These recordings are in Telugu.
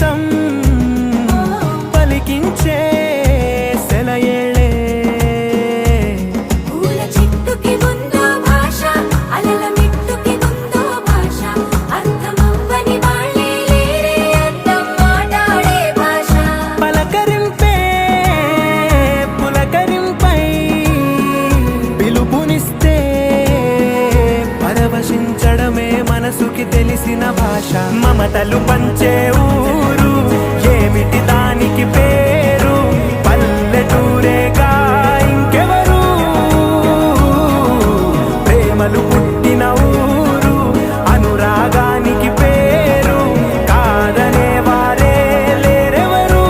సంగీతం పలికించే సెలయేళే పూల చెట్టుకి ఉందో భాష అలల మిట్టుకి ఉందో భాష అర్థమవ్వని వాళ్ళే లేరే అందం మాట్లాడే భాష పలకరింపే పులకరింపై పిలుపునిస్తే పరవశించడమే మనసుకి తెలిసిన భాష మమతలు పంచే ఊరు ఏమిటి దానికి పేరు పల్లెటూరేగా ఇంకెవరు ప్రేమలు పుట్టిన ఊరు అనురాగానికి పేరు కాదనే వారే లేరెవరు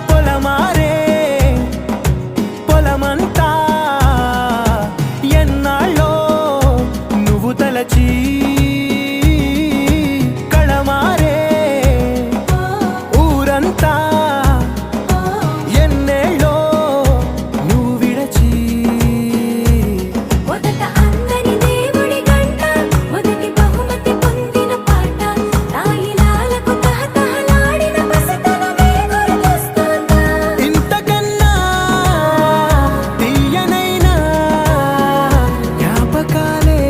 పొలమారే పొలమంతా ఎన్నాళ్ళో నువ్వు తలచి కళమారే ఊరంతా ఎన్నేళ్ళో నువ్వు విడచి మొదట అందని దేవుడి గంట మొదటి బహుమతి పొందిన పాట తాయిలాలకు తహతహలాడిన పసితనమే గుర్తొస్తుందా ఇంతకన్నా తీయనైనా జ్ఞాపకాలే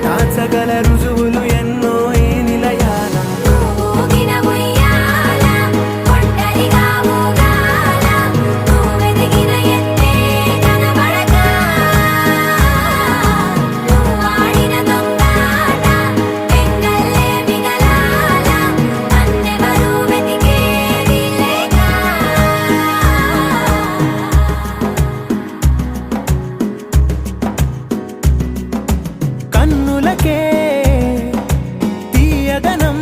దాచగల రుజువులు ఎన్నో ఈ నిలయాన ఊగిన ఉయ్యాల ఒంటరిగా ఊగాల నువ్వెదిగిన ఎత్తే కనబడక నువ్వాడిన దొంగాట పెంగల్లే మిగలాల నన్నెవరూ వెతికేది లేక కన్నులకే తీయదనం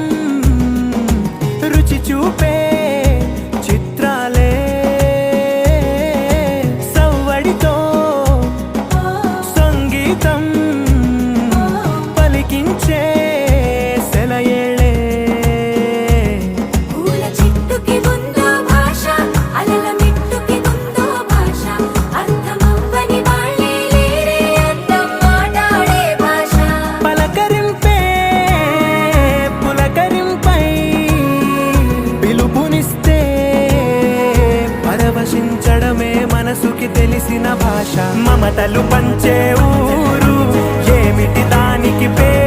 రుచి చూపే చిత్రాలే సవ్వడితో సంగీతం పలికించే సెలయేళే పూల చెట్టుకి ఉందో భాష అలల మిట్టుకి ఉందో భాష అర్థమవ్వని వాళ్ళే లేరే అందం మాట్లాడే భాష పలకరింపే పులకరింపై పిలుపునిస్తే పరవశించడమే మనసుకి తెలిసిన భాష మమతలు పంచే ఊరు ఏమిటి దానికి పేరు